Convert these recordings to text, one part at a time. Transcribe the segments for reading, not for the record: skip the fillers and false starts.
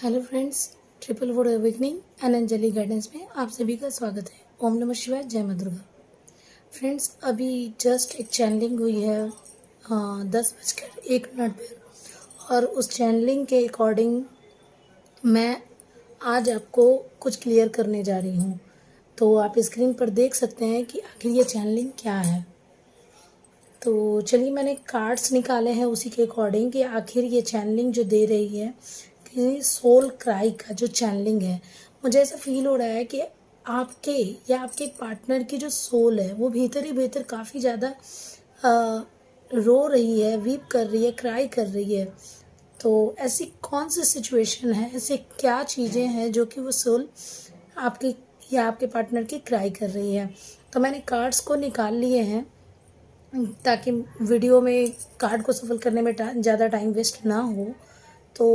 Hello friends, triple would awakening and Anjali guidance में आप सभी का स्वागत है। ओम नमः शिवाय, जय मां दुर्गा। फ्रेंड्स, अभी जस्ट एक चैनलिंग हुई है 10:01 पर, और उस चैनलिंग के अकॉर्डिंग मैं आज आपको कुछ क्लियर करने जा रही हूँ। तो आप स्क्रीन पर देख सकते हैं कि आखिर ये चैनलिंग क्या है। तो चलिए, मैंने कार्ड्स निकाले हैं उसी के अकॉर्डिंग कि आखिर ये चैनलिंग जो दे रही है कि सोल क्राई का जो चैनलिंग है, मुझे ऐसा फील हो रहा है कि आपके या आपके पार्टनर की जो सोल है वो भीतर ही भीतर काफ़ी ज़्यादा रो रही है, वीप कर रही है, क्राई कर रही है। तो ऐसी कौन सी सिचुएशन है, ऐसे क्या चीज़ें हैं जो कि वो सोल आपकी या आपके पार्टनर की क्राई कर रही है। तो मैंने कार्ड्स को निकाल लिए हैं ताकि वीडियो में कार्ड को सफल करने में ज़्यादा टाइम वेस्ट ना हो। तो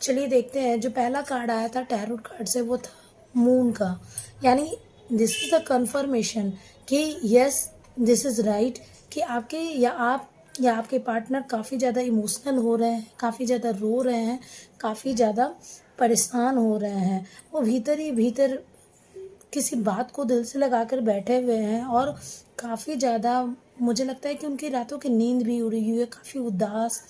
चलिए देखते हैं। जो पहला कार्ड आया था टैरोट कार्ड से, वो था मून का, यानी दिस इज़ द कंफर्मेशन कि यस, दिस इज़ राइट कि आपके या आप या आपके पार्टनर काफ़ी ज़्यादा इमोशनल हो रहे हैं, काफ़ी ज़्यादा रो रहे हैं, काफ़ी ज़्यादा परेशान हो रहे हैं। वो भीतर ही भीतर किसी बात को दिल से लगा कर बैठे हुए हैं, और काफ़ी ज़्यादा मुझे लगता है कि उनकी रातों की नींद भी उड़ी हुई है, काफ़ी उदास,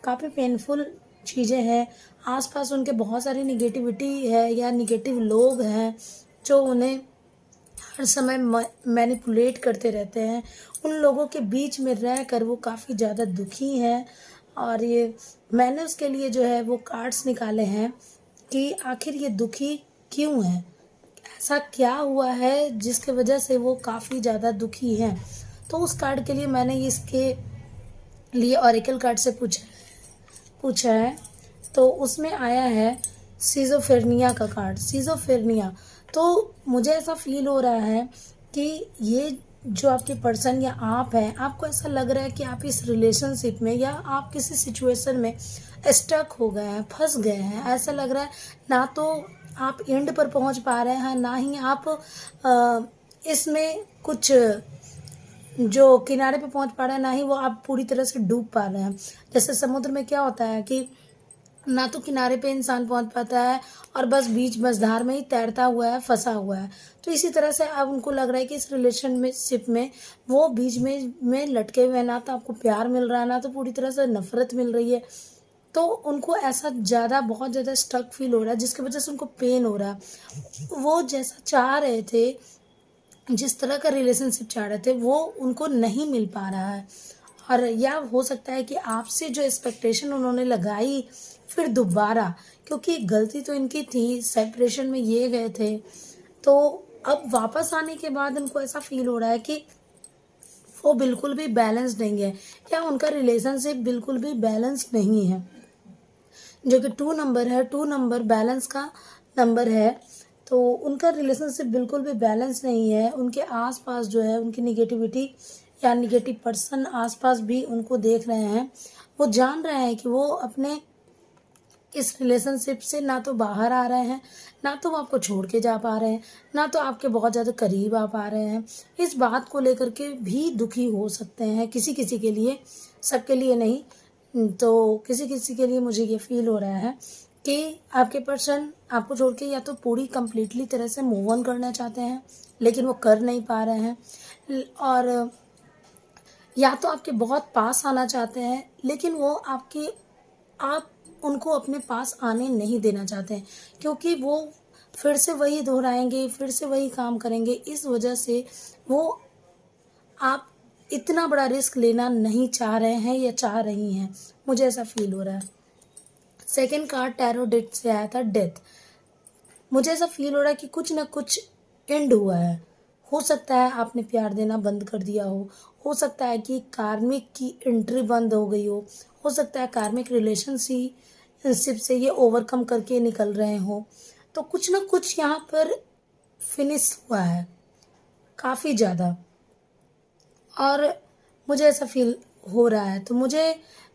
काफ़ी पेनफुल चीज़ें हैं। आसपास उनके बहुत सारी निगेटिविटी है या निगेटिव लोग हैं जो उन्हें हर समय मैनिपुलेट करते रहते हैं। उन लोगों के बीच में रह कर वो काफ़ी ज़्यादा दुखी हैं, और ये मैंने उसके लिए जो है वो कार्ड्स निकाले हैं कि आखिर ये दुखी क्यों है, ऐसा क्या हुआ है जिसके वजह से वो काफ़ी ज़्यादा दुखी हैं। तो उस कार्ड के लिए मैंने इसके लिए ऑरेकल कार्ड से पूछा है। तो उसमें आया है सिजोफ्रेनिया का कार्ड, सिजोफ्रेनिया। तो मुझे ऐसा फील हो रहा है कि ये जो आपके पर्सन या आप हैं, आपको ऐसा लग रहा है कि आप इस रिलेशनशिप में या आप किसी सिचुएशन में स्टक हो गए हैं, फंस गए हैं। ऐसा लग रहा है ना तो आप एंड पर पहुंच पा रहे हैं, ना ही आप इसमें कुछ जो किनारे पे पहुंच पा रहे हैं, ना ही वो आप पूरी तरह से डूब पा रहे हैं। जैसे समुद्र में क्या होता है कि ना तो किनारे पे इंसान पहुंच पाता है, और बस बीच मझधार में ही तैरता हुआ है, फंसा हुआ है। तो इसी तरह से अब उनको लग रहा है कि इस रिलेशनशिप में वो बीच में लटके हुए हैं। ना तो आपको प्यार मिल रहा है, ना तो पूरी तरह से नफरत मिल रही है। तो उनको ऐसा ज़्यादा, बहुत ज़्यादा स्टक फील हो रहा है, जिसकी वजह से उनको पेन हो रहा है। वो जैसा चाह रहे थे, जिस तरह का रिलेशनशिप चाह रहे थे, वो उनको नहीं मिल पा रहा है। और या हो सकता है कि आपसे जो एक्सपेक्टेशन उन्होंने लगाई, फिर दोबारा, क्योंकि गलती तो इनकी थी, सेपरेशन में ये गए थे, तो अब वापस आने के बाद उनको ऐसा फील हो रहा है कि वो बिल्कुल भी बैलेंस नहीं है, या उनका रिलेशनशिप बिल्कुल भी बैलेंस नहीं है। जो कि 2 नंबर है, 2 नंबर बैलेंस का नंबर है। तो उनका रिलेशनशिप बिल्कुल भी बैलेंस नहीं है। उनके आसपास जो है उनकी निगेटिविटी या निगेटिव पर्सन आसपास भी उनको देख रहे हैं। वो जान रहे हैं कि वो अपने इस रिलेशनशिप से ना तो बाहर आ रहे हैं, ना तो वो आपको छोड़ के जा पा रहे हैं, ना तो आपके बहुत ज़्यादा करीब आ पा रहे हैं। इस बात को लेकर के भी दुखी हो सकते हैं किसी किसी के लिए, सबके लिए नहीं। तो किसी किसी के लिए मुझे ये फील हो रहा है कि आपके पर्सन आपको छोड़ के या तो पूरी कंप्लीटली तरह से मूव ऑन करना चाहते हैं, लेकिन वो कर नहीं पा रहे हैं, और या तो आपके बहुत पास आना चाहते हैं, लेकिन वो आप उनको अपने पास आने नहीं देना चाहते हैं, क्योंकि वो फिर से वही दोहराएंगे, फिर से वही काम करेंगे। इस वजह से वो आप इतना बड़ा रिस्क लेना नहीं चाह रहे हैं या चाह रही हैं, मुझे ऐसा फील हो रहा है। सेकंड कार्ड टैरो डेट से आया था, डेथ। मुझे ऐसा फील हो रहा है कि कुछ ना कुछ एंड हुआ है। हो सकता है आपने प्यार देना बंद कर दिया हो सकता है कि कार्मिक की एंट्री बंद हो गई हो सकता है कार्मिक रिलेशनशिप से ये ओवरकम करके निकल रहे हो। तो कुछ ना कुछ यहाँ पर फिनिश हुआ है काफ़ी ज़्यादा, और मुझे ऐसा फील हो रहा है। तो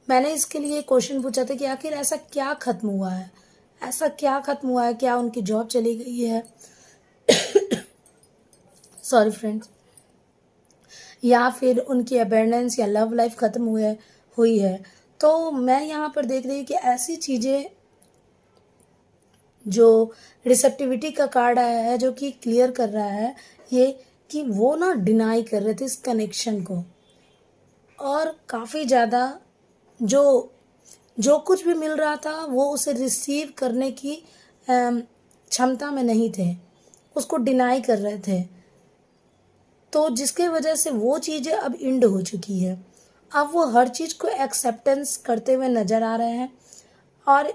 मैंने इसके लिए क्वेश्चन पूछा था कि आखिर ऐसा क्या खत्म हुआ है, ऐसा क्या खत्म हुआ है। क्या उनकी जॉब चली गई है, सॉरी फ्रेंड्स, या फिर उनकी अबेंडेंस या लव लाइफ खत्म हुई है। तो मैं यहाँ पर देख रही हूँ कि ऐसी चीज़ें जो रिसेप्टिविटी का कार्ड आया है, जो कि क्लियर कर रहा है ये कि वो ना डिनाई कर रहे थे इस कनेक्शन को, और काफ़ी ज़्यादा जो जो कुछ भी मिल रहा था वो उसे रिसीव करने की क्षमता में नहीं थे, उसको डिनाई कर रहे थे। तो जिसके वजह से वो चीज़ें अब इंड हो चुकी है। अब वो हर चीज़ को एक्सेप्टेंस करते हुए नज़र आ रहे हैं, और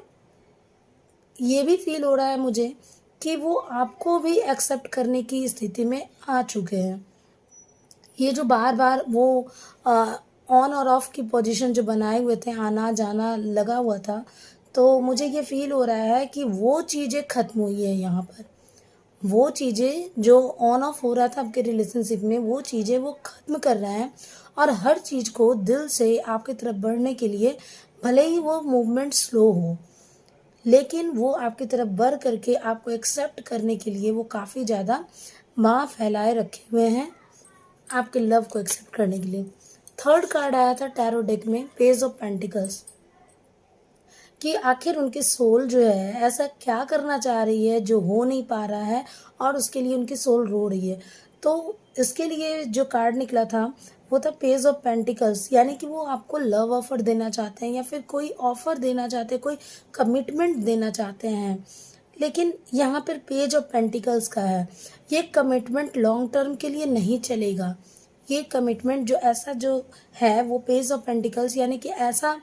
ये भी फील हो रहा है मुझे कि वो आपको भी एक्सेप्ट करने की स्थिति में आ चुके हैं। ये जो बार बार वो ऑन और ऑफ की पोजीशन जो बनाए हुए थे, आना जाना लगा हुआ था, तो मुझे ये फील हो रहा है कि वो चीज़ें ख़त्म हुई है यहाँ पर। वो चीज़ें जो ऑन ऑफ हो रहा था आपके रिलेशनशिप में, वो चीज़ें वो ख़त्म कर रहे हैं, और हर चीज़ को दिल से आपकी तरफ बढ़ने के लिए, भले ही वो मूवमेंट स्लो हो, लेकिन वो आपकी तरफ बढ़ करके आपको एक्सेप्ट करने के लिए वो काफ़ी ज़्यादा बाँह फैलाए रखे हुए हैं, आपके लव को एक्सेप्ट करने के लिए। थर्ड कार्ड आया था टैरो डेक में, पेज ऑफ पेंटिकल्स, कि आखिर उनकी सोल जो है ऐसा क्या करना चाह रही है जो हो नहीं पा रहा है, और उसके लिए उनकी सोल रो रही है। तो इसके लिए जो कार्ड निकला था वो था पेज ऑफ पेंटिकल्स, यानी कि वो आपको लव ऑफर देना चाहते हैं, या फिर कोई ऑफर देना चाहते हैं, कोई कमिटमेंट देना चाहते हैं। लेकिन यहाँ पर पेज ऑफ पेंटिकल्स का है, ये कमिटमेंट लॉन्ग टर्म के लिए नहीं चलेगा। ये कमिटमेंट जो ऐसा जो है वो पेज ऑफ पेंटिकल्स, यानी कि ऐसा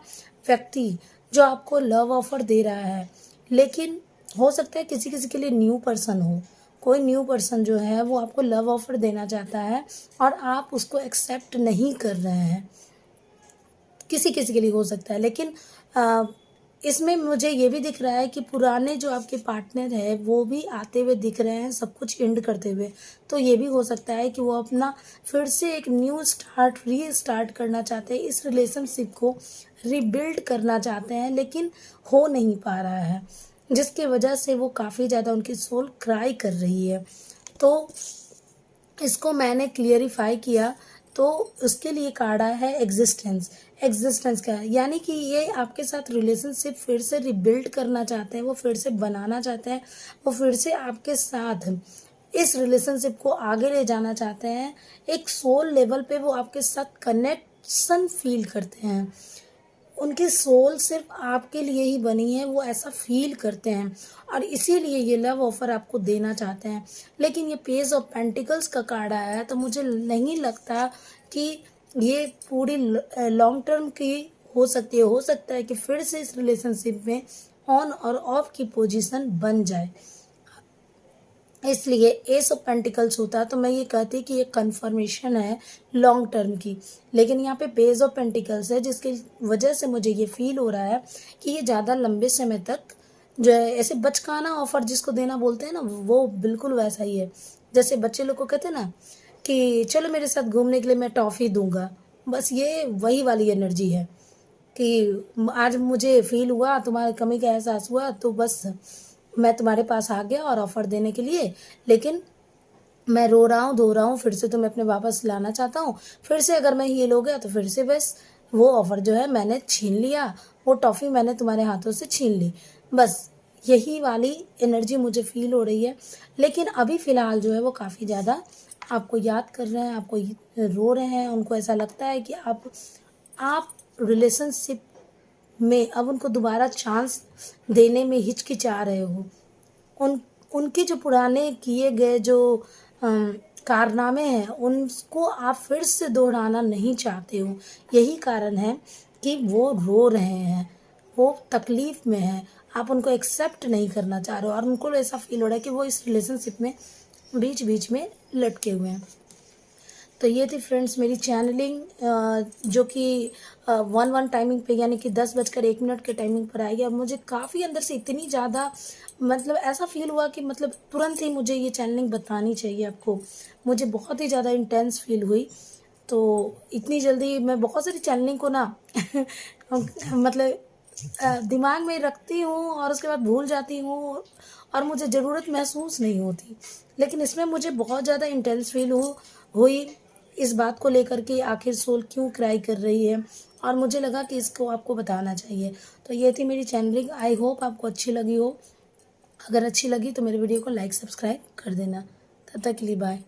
व्यक्ति जो आपको लव ऑफर दे रहा है, लेकिन हो सकता है किसी किसी के लिए न्यू पर्सन हो, कोई न्यू पर्सन जो है वो आपको लव ऑफर देना चाहता है और आप उसको एक्सेप्ट नहीं कर रहे हैं। किसी किसी के लिए हो सकता है, लेकिन इसमें मुझे ये भी दिख रहा है कि पुराने जो आपके पार्टनर है वो भी आते हुए दिख रहे हैं, सब कुछ एंड करते हुए। तो ये भी हो सकता है कि वो अपना फिर से एक न्यू स्टार्ट, रीस्टार्ट करना चाहते हैं, इस रिलेशनशिप को रीबिल्ड करना चाहते हैं, लेकिन हो नहीं पा रहा है, जिसकी वजह से वो काफ़ी ज़्यादा उनकी सोल क्राई कर रही है। तो इसको मैंने क्लियरिफाई किया, तो उसके लिए कार्ड आया है एग्जिस्टेंस। एग्जिस्टेंस का है, यानी कि ये आपके साथ रिलेशनशिप फिर से रिबिल्ड करना चाहते हैं, वो फिर से बनाना चाहते हैं, वो फिर से आपके साथ इस रिलेशनशिप को आगे ले जाना चाहते हैं। एक सोल लेवल पे वो आपके साथ कनेक्शन फील करते हैं, उनकी सोल सिर्फ आपके लिए ही बनी है, वो ऐसा फील करते हैं, और इसीलिए ये लव ऑफर आपको देना चाहते हैं। लेकिन ये पेज ऑफ पेंटिकल्स का कार्ड आया है, तो मुझे नहीं लगता कि ये पूरी लॉन्ग टर्म की हो सकती है। हो सकता है कि फिर से इस रिलेशनशिप में ऑन और ऑफ की पोजीशन बन जाए, इसलिए एस ऑफ पेंटिकल्स होता तो मैं ये कहती कि ये कन्फर्मेशन है लॉन्ग टर्म की। लेकिन यहाँ पे पेज ऑफ पेंटिकल्स है, जिसकी वजह से मुझे ये फील हो रहा है कि ये ज़्यादा लंबे समय तक जो है, ऐसे बचकाना ऑफर जिसको देना बोलते हैं ना, वो बिल्कुल वैसा ही है। जैसे बच्चे लोग को कहते हैं ना कि चलो मेरे साथ घूमने के लिए, मैं टॉफ़ी दूंगा, बस ये वही वाली एनर्जी है कि आज मुझे फील हुआ, तुम्हारी कमी का एहसास हुआ, तो बस मैं तुम्हारे पास आ गया और ऑफ़र देने के लिए, लेकिन मैं रो रहा हूँ, धो रहा हूँ, फिर से तुम्हें अपने वापस लाना चाहता हूँ। फिर से अगर मैं हील हो गया तो फिर से बस वो ऑफ़र जो है मैंने छीन लिया, वो टॉफ़ी मैंने तुम्हारे हाथों से छीन ली। बस यही वाली एनर्जी मुझे फ़ील हो रही है। लेकिन अभी फ़िलहाल जो है वो काफ़ी ज़्यादा आपको याद कर रहे हैं, आपको रो रहे हैं, उनको ऐसा लगता है कि आप रिलेशनशिप में अब उनको दोबारा चांस देने में हिचकिचा रहे हो। उनके जो पुराने किए गए जो कारनामे हैं, उनको आप फिर से दोहराना नहीं चाहते हो। यही कारण है कि वो रो रहे हैं, वो तकलीफ़ में हैं, आप उनको एक्सेप्ट नहीं करना चाह रहे हो, और उनको ऐसा फ़ील हो रहा है कि वो इस रिलेशनशिप में बीच-बीच में लटके हुए हैं। तो ये थी फ्रेंड्स मेरी चैनलिंग, जो कि 1-1 टाइमिंग पे, यानी कि 10:01 के टाइमिंग पर आएगी। अब मुझे काफ़ी अंदर से इतनी ज़्यादा मतलब ऐसा फ़ील हुआ कि मतलब तुरंत ही मुझे ये चैनलिंग बतानी चाहिए आपको। मुझे बहुत ही ज़्यादा इंटेंस फ़ील हुई। तो इतनी जल्दी मैं बहुत सारी चैनलिंग को ना मतलब दिमाग में रखती हूँ और उसके बाद भूल जाती हूँ, और मुझे ज़रूरत महसूस नहीं होती। लेकिन इसमें मुझे बहुत ज़्यादा इंटेंस फ़ील हुई इस बात को लेकर के, आखिर सोल क्यों क्राई कर रही है, और मुझे लगा कि इसको आपको बताना चाहिए। तो ये थी मेरी चैनलिंग, आई होप आपको अच्छी लगी हो। अगर अच्छी लगी तो मेरे वीडियो को लाइक सब्सक्राइब कर देना। तब तक के लिए बाय।